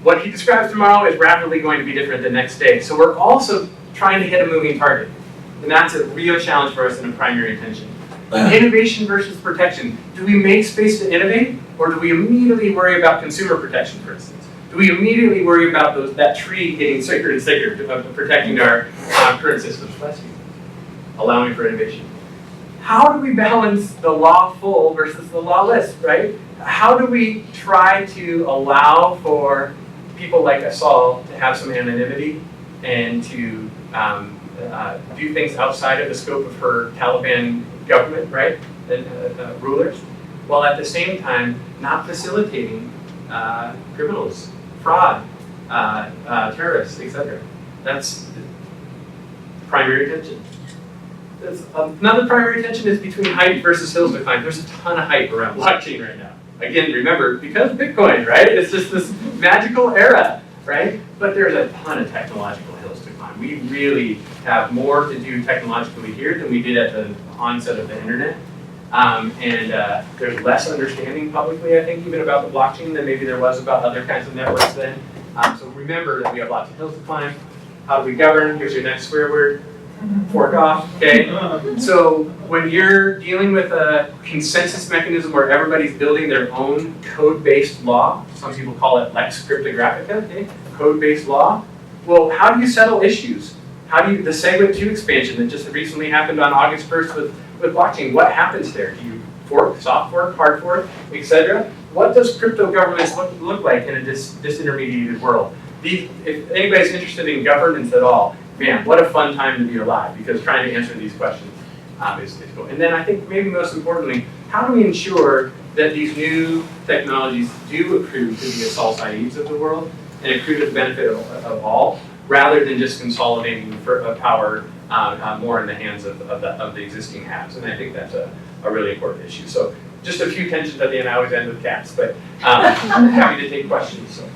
What he describes tomorrow is rapidly going to be different the next day. So we're also trying to hit a moving target. And that's a real challenge for us and a primary attention. Innovation versus protection. Do we make space to innovate, or do we immediately worry about consumer protection, for instance? Do we immediately worry about that tree getting sicker and sicker to protecting our current systems? Allowing for innovation. How do we balance the lawful versus the lawless, right? How do we try to allow for people like us all to have some anonymity and to do things outside of the scope of her Taliban government, right, rulers, while at the same time not facilitating criminals, fraud, terrorists, etc. That's primary attention. Another primary attention is between hype versus hills to climb. There's a ton of hype around blockchain right now. Again, remember, because Bitcoin, right? It's just this magical era, right? But there's a ton of technological hills to climb. We really have more to do technologically here than we did at the onset of the internet. There's less understanding publicly, I think, even about the blockchain than maybe there was about other kinds of networks then. So remember that we have lots of hills to climb. How do we govern? Here's your next swear word. Fork off, okay? So when you're dealing with a consensus mechanism where everybody's building their own code-based law, some people call it Lex Cryptographica, okay? Code-based law. Well, how do you settle issues? How do you, the SegWit 2 expansion that just recently happened on August 1st with blockchain, what happens there? Do you fork, soft fork, hard fork, etc.? What does crypto governance look like in a disintermediated world? If anybody's interested in governance at all, man, what a fun time to be alive, because trying to answer these questions is cool. And then I think maybe most importantly, how do we ensure that these new technologies do accrue to the Asal Saeeds of the world and accrue to the benefit of all, rather than just consolidating power more in the hands of the existing haves? And I think that's a really important issue. So just a few tensions at the end. I always end with cats, but I'm happy to take questions. So.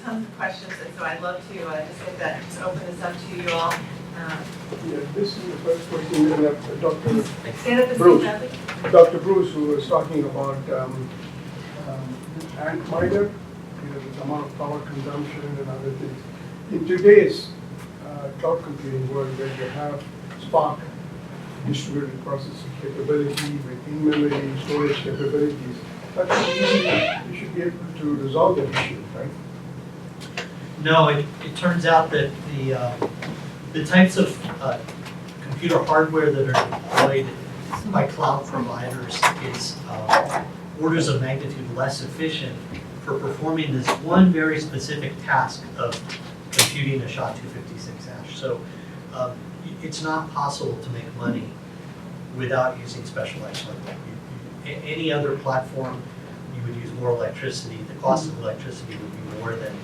Tons of questions, and so I'd love to just get that, just open this up to you all. Yeah, this is the first question we have Dr. Stand up and Bruce. speak loudly. Dr. Bruce, who was talking about Antminer, the amount of power consumption and other things. In today's cloud computing world, where you have Spark distributed processing capability with in-memory storage capabilities, that's easy. You should be able to resolve that issue, right? No, it turns out that the types of computer hardware that are deployed by cloud providers is orders of magnitude less efficient for performing this one very specific task of computing a SHA-256 hash. So it's not possible to make money without using specialized hardware. Any other platform, you would use more electricity. The cost of electricity would be more than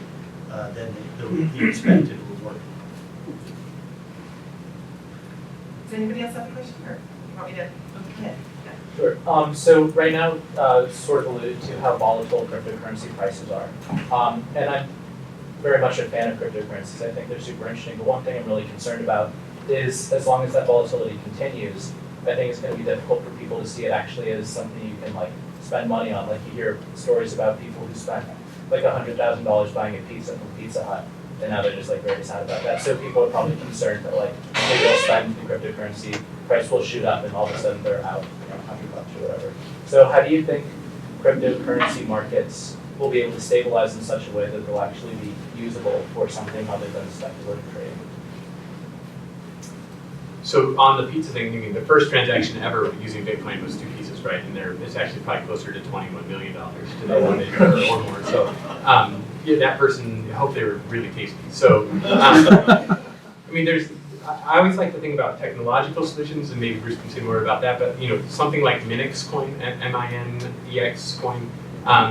the expected reward. Does anybody else have a question, or you want me to, okay. Sure. So right now, sort of alluded to how volatile cryptocurrency prices are. And I'm very much a fan of cryptocurrencies. I think they're super interesting. But one thing I'm really concerned about is as long as that volatility continues, I think it's going to be difficult for people to see it actually as something you can like spend money on. Like you hear stories about people who spent like $100,000 buying a pizza from Pizza Hut, and now they're just like very sad about that. So people are probably concerned that like maybe they'll spend the cryptocurrency, price will shoot up, and all of a sudden they're out, $100 or whatever. So how do you think cryptocurrency markets will be able to stabilize in such a way that they'll actually be usable for something other than speculative trading? So on the pizza thing, I mean, the first transaction ever using Bitcoin was 2 pieces, right? And it's actually probably closer to $21 million today than they were or more. So yeah, that person, I hope they were really tasty. So I mean, I always like to think about technological solutions, and maybe Bruce can say more about that. But you know, something like Minex coin, MINEX coin,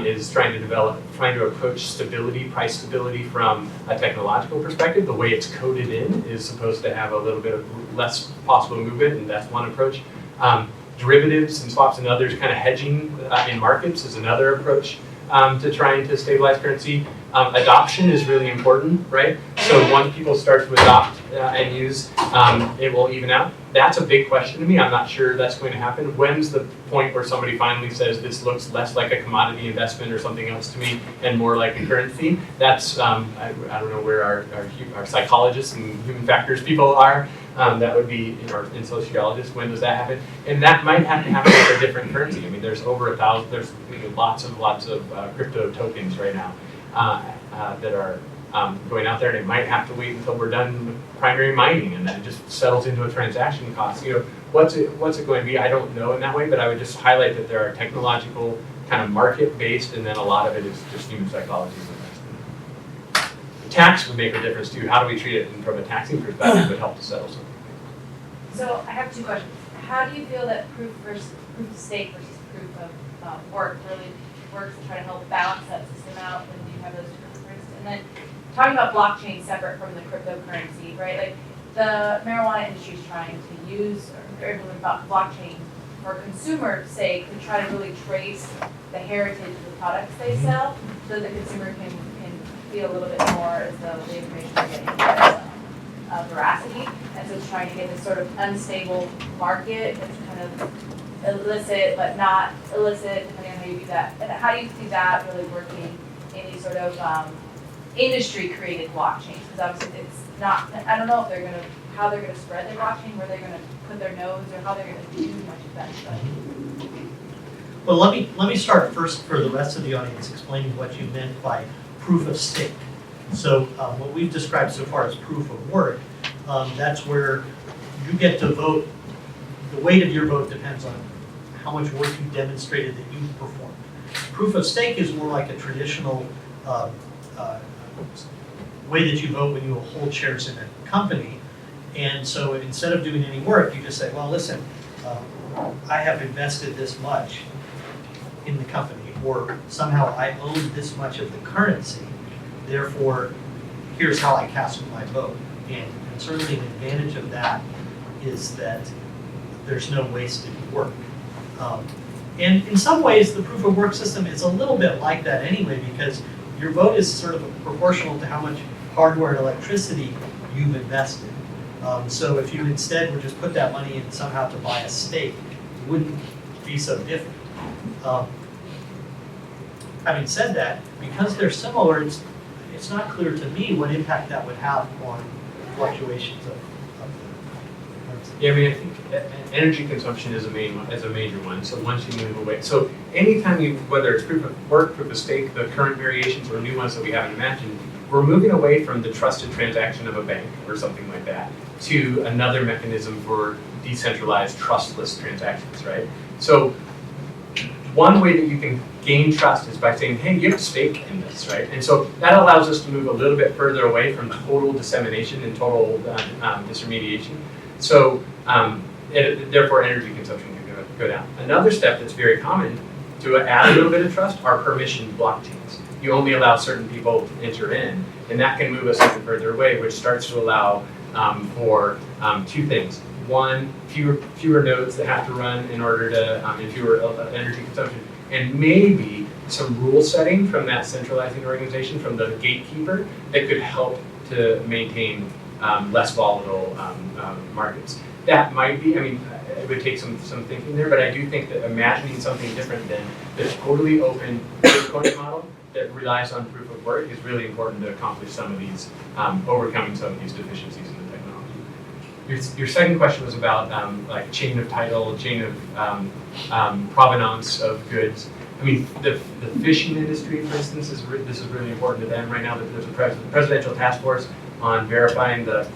is trying to approach stability, price stability from a technological perspective. The way it's coded in is supposed to have a little bit of less possible movement, and that's one approach. Derivatives and swaps and others, kind of hedging in markets is another approach to trying to stabilize currency. Adoption is really important, right? So once people start to adopt and use, it will even out. That's a big question to me. I'm not sure that's going to happen. When's the point where somebody finally says this looks less like a commodity investment or something else to me and more like a currency? That's, I don't know where our psychologists and human factors people are. That would be in sociologists. When does that happen? And that might have to happen with a different currency. I mean, there's over 1,000. There's lots of crypto tokens right now that are going out there, and it might have to wait until we're done with primary mining, and then it just settles into a transaction cost. You know, what's it going to be? I don't know in that way, but I would just highlight that there are technological kind of market-based, and then a lot of it is just human psychology. Tax would make a difference too. How do we treat it from a taxing perspective would help to settle something. So I have 2 questions. How do you feel that proof of stake versus proof of work really works to try to help balance that system out when you have those different? And then talking about blockchain separate from the cryptocurrency, right? Like the marijuana industry is trying to use or implement blockchain for consumer sake to try to really trace the heritage of the products they sell, so the consumer can feel a little bit more as though the information they're getting has veracity. And so it's trying to get this sort of unstable market that's kind of illicit but not illicit, depending on how you view that. And how do you see that really working in these sort of industry-created blockchains? Because obviously it's not, I don't know if how they're gonna spread their blockchain, where they're gonna put their nose, or how they're gonna do much of that stuff. Well, let me start first for the rest of the audience explaining what you meant by proof of stake. So what we've described so far as proof of work, that's where you get to vote. The weight of your vote depends on how much work you demonstrated that you performed. Proof of stake is more like a traditional way that you vote when you hold shares in a company. And so instead of doing any work, you just say, well, listen, I have invested this much in the company, or somehow I own this much of the currency, therefore, here's how I cast my vote. And certainly an advantage of that is that there's no wasted work. And in some ways, the proof of work system is a little bit like that anyway, because your vote is sort of proportional to how much hardware and electricity you've invested. So if you instead would just put that money in somehow to buy a stake, it wouldn't be so different. Having said that, because they're similar, it's not clear to me what impact that would have on fluctuations of the currency. Yeah, I mean, I think energy consumption is a major one. So once you move away, so anytime whether it's proof of work, proof of stake, the current variations or new ones that we haven't imagined, we're moving away from the trusted transaction of a bank or something like that to another mechanism for decentralized, trustless transactions, right? So one way that you can gain trust is by saying, hey, you have a stake in this, right? And so that allows us to move a little bit further away from total dissemination and total disintermediation. So therefore energy consumption can go down. Another step that's very common to add a little bit of trust are permissioned blockchains. You only allow certain people to enter in, and that can move us even further away, which starts to allow for 2 things. fewer nodes that have to run in order to, and fewer energy consumption, and maybe some rule setting from that centralizing organization, from the gatekeeper, that could help to maintain less volatile markets. That might be, I mean, it would take some thinking there, but I do think that imagining something different than the totally open Bitcoin model that relies on proof of work is really important to accomplish some of these, overcoming some of these deficiencies in the technology. Your second question was about like chain of title, chain of provenance of goods. I mean, the fishing industry, for instance, this is really important to them right now. That there's a presidential task force on verifying the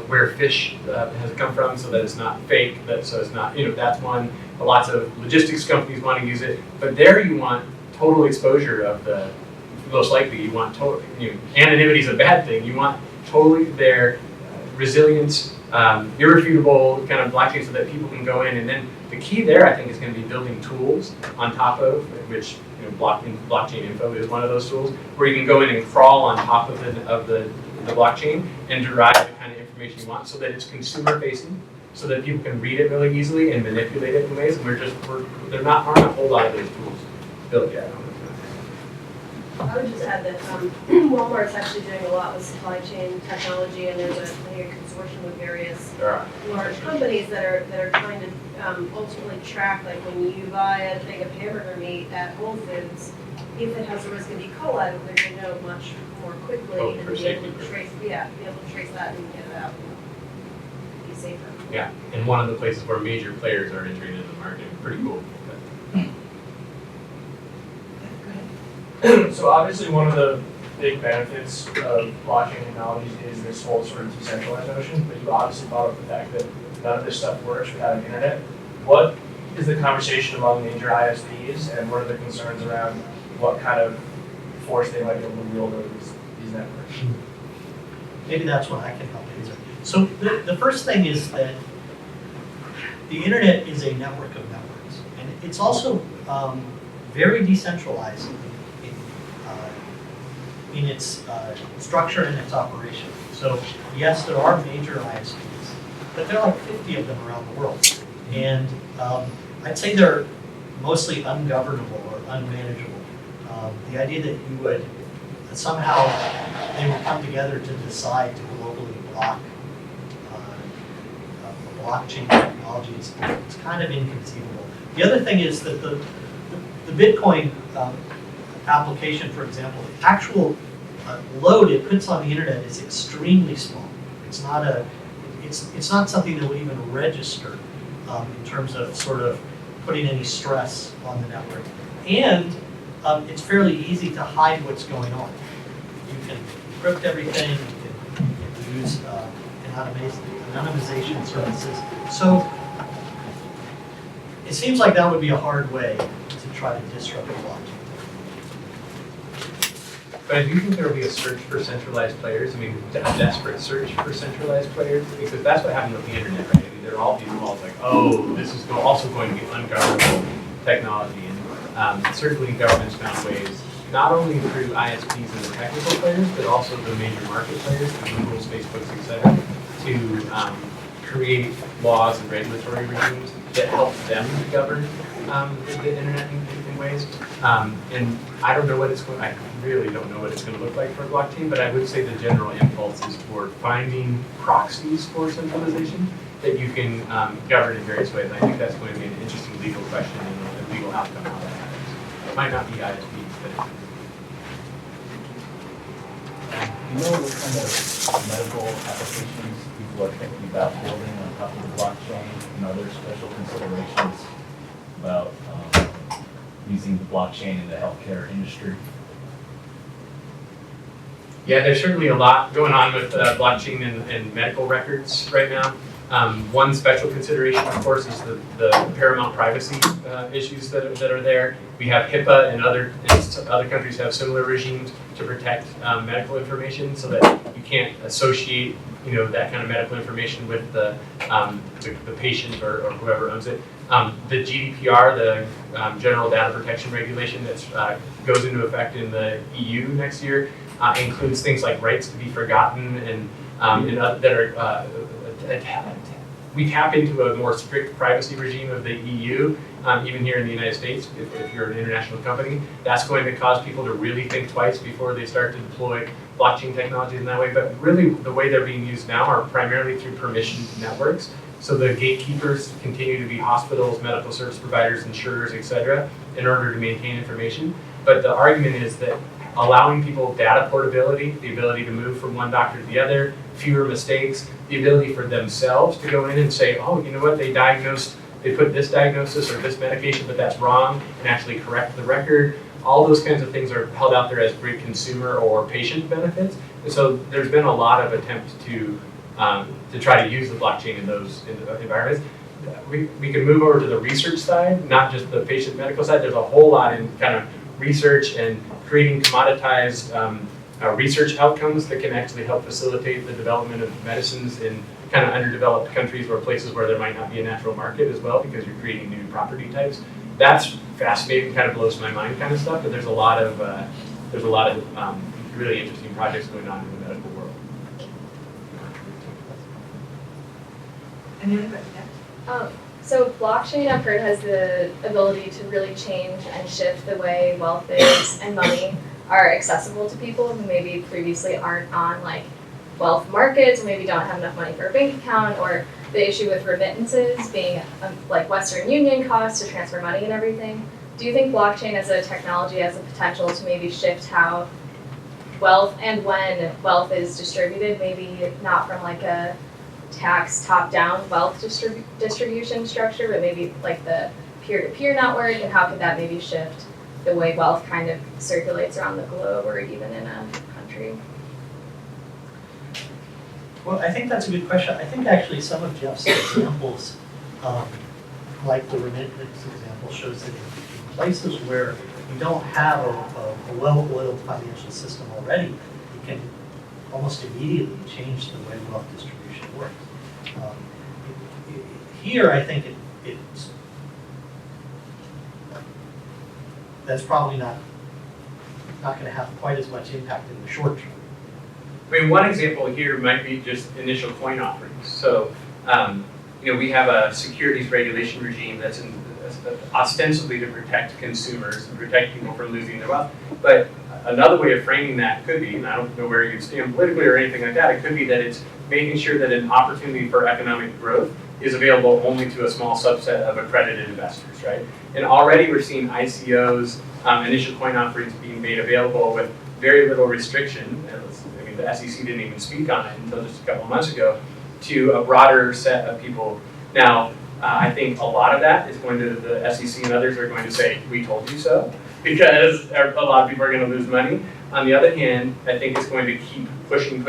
where fish has come from, so that it's not fake. So it's not, that's one. Lots of logistics companies want to use it, but there you want total exposure of the. Most likely, you want total. Anonymity is a bad thing. You want totally their resilience, irrefutable kind of blockchain, so that people can go in. And then the key there, I think, is going to be building tools on top of which blockchain info is one of those tools, where you can go in and crawl on top of the blockchain and derive the kind of information you want, so that it's consumer facing, so that people can read it really easily and manipulate it in ways. And there aren't a whole lot of those tools built yet. I would just add that Walmart's actually doing a lot with supply chain technology, and there's a consortium of various large companies that are trying to ultimately track, like when you buy a thing of hamburger meat at Whole Foods, if it has a risk of E. coli, they're going to know much more quickly and be able to trace that and get it out and be safer. Yeah, and one of the places where major players are entering into the market. Pretty cool. So obviously one of the big benefits of blockchain technologies is this whole sort of decentralized notion, but you obviously brought up the fact that none of this stuff works without an internet. What is the conversation among major ISPs, and what are the concerns around what kind of force they might be able to wield over these networks? Maybe that's what I can help answer. So the first thing is that the internet is a network of networks, and it's also very decentralized in its structure and its operation. So yes, there are major ISPs, but there are like 50 of them around the world. And I'd say they're mostly ungovernable or unmanageable. The idea that you would, that somehow they would come together to decide to globally block blockchain technology, it's kind of inconceivable. The other thing is that the Bitcoin application, for example, the actual load it puts on the internet is extremely small. It's not something that would even register in terms of sort of putting any stress on the network. And it's fairly easy to hide what's going on. You can encrypt everything. You can use anonymization services. So it seems like that would be a hard way to try to disrupt the blockchain. But I do think there will be a search for centralized players. I mean, a desperate search for centralized players, because that's what happened with the internet, right? I mean, there are all these walls like, oh, this is also going to be ungovernable technology. And certainly governments found ways, not only through ISPs and the technical players, but also the major market players, the Googles, Facebooks, et cetera, to create laws and regulatory regimes that help them govern the internet in ways. And I don't know what it's going. I really don't know what it's going to look like for a blockchain, but I would say the general impulse is toward finding proxies for centralization that you can govern in various ways. And I think that's going to be an interesting legal question and a legal outcome how that happens. It might not be ISPs, but. Do you know what kind of medical applications people are thinking about building on top of the blockchain, and other special considerations about using the blockchain in the healthcare industry? Yeah, there's certainly a lot going on with blockchain and medical records right now. One special consideration, of course, is the paramount privacy issues that are there. We have HIPAA, and other countries have similar regimes to protect medical information, so that you can't associate that kind of medical information with the patient or whoever owns it. The GDPR, the General Data Protection Regulation that goes into effect in the EU next year, includes things like rights to be forgotten and that are we tap into a more strict privacy regime of the EU, even here in the United States, if you're an international company. That's going to cause people to really think twice before they start to deploy blockchain technology in that way. But really, the way they're being used now are primarily through permissioned networks. So the gatekeepers continue to be hospitals, medical service providers, insurers, et cetera, in order to maintain information. But the argument is that allowing people data portability, the ability to move from one doctor to the other, fewer mistakes, the ability for themselves to go in and say, oh, you know what, they put this diagnosis or this medication, but that's wrong, and actually correct the record. All those kinds of things are held out there as great consumer or patient benefits. And so there's been a lot of attempts to try to use the blockchain in those environments. We can move over to the research side, not just the patient medical side. There's a whole lot in kind of research and creating commoditized research outcomes that can actually help facilitate the development of medicines in kind of underdeveloped countries or places where there might not be a natural market as well, because you're creating new property types. That's fascinating, kind of blows my mind kind of stuff, but there's a lot of really interesting projects going on in the medical world. Any other questions? So blockchain, I've heard, has the ability to really change and shift the way wealth is and money are accessible to people who maybe previously aren't on like wealth markets, or maybe don't have enough money for a bank account, or the issue with remittances being like Western Union costs to transfer money and everything. Do you think blockchain as a technology has the potential to maybe shift how wealth and when wealth is distributed, maybe not from like a tax top-down wealth distribution structure, but maybe like the peer-to-peer network, and how could that maybe shift the way wealth kind of circulates around the globe or even in a country? Well, I think that's a good question. I think actually some of Jeff's examples, like the remittance example, shows that in places where you don't have a well-oiled financial system already, you can almost immediately change the way wealth distribution works. Here, I think that's probably not going to have quite as much impact in the short term. I mean, one example here might be just initial coin offerings. So, we have a securities regulation regime that's ostensibly to protect consumers and protect people from losing their wealth. But another way of framing that could be, and I don't know where you stand politically or anything like that, it could be that it's making sure that an opportunity for economic growth is available only to a small subset of accredited investors, right? And already we're seeing ICOs, initial coin offerings being made available with very little restriction. I mean, the SEC didn't even speak on it until just a couple of months ago, to a broader set of people. Now, I think a lot of that is going to, the SEC and others are going to say, we told you so, because a lot of people are going to lose money. On the other hand, I think it's going to keep pushing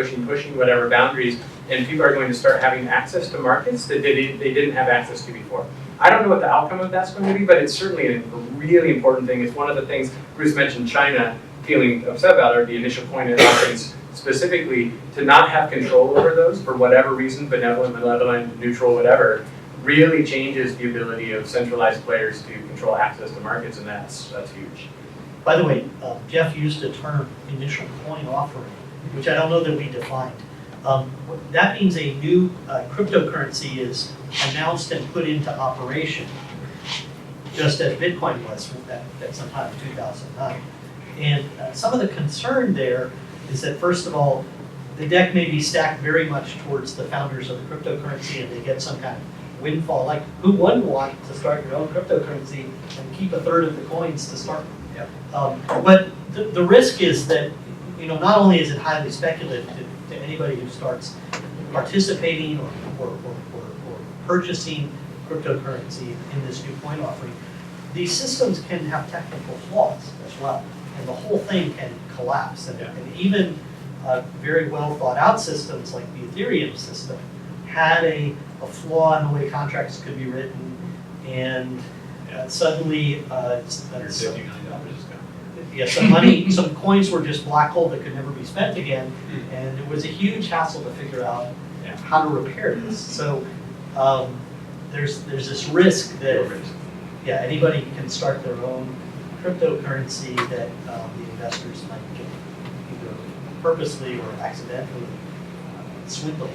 whatever boundaries, and people are going to start having access to markets that they didn't have access to before. I don't know what the outcome of that's going to be, but it's certainly a really important thing. It's one of the things Bruce mentioned China feeling upset about, are the initial coin offerings specifically, to not have control over those for whatever reason, benevolent, malevolent, neutral, whatever, really changes the ability of centralized players to control access to markets, and that's huge. By the way, Jeff used the term initial coin offering, which I don't know that we defined. That means a new cryptocurrency is announced and put into operation, just as Bitcoin was at some time in 2009. And some of the concern there is that, first of all, the deck may be stacked very much towards the founders of the cryptocurrency, and they get some kind of windfall. Like, who wouldn't want to start your own cryptocurrency and keep a third of the coins to start with? Yep. But the risk is that, not only is it highly speculative to anybody who starts participating or purchasing cryptocurrency in this new coin offering, these systems can have technical flaws as well, and the whole thing can collapse. And even very well thought out systems like the Ethereum system had a flaw in the way contracts could be written, and suddenly $150 million is gone. Some coins were just black hole that could never be spent again, and it was a huge hassle to figure out how to repair this. So there's this risk that anybody can start their own cryptocurrency that the investors might get either purposely or accidentally swindled.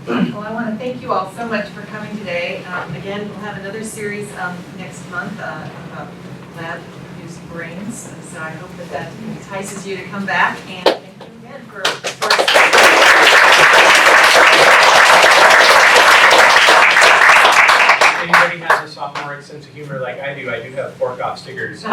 Well, I want to thank you all so much for coming today. Again, we'll have another series next month about lab-produced brains. So I hope that entices you to come back. And thank you again for Anybody has a sophomoric sense of humor like I do have fork off stickers. So.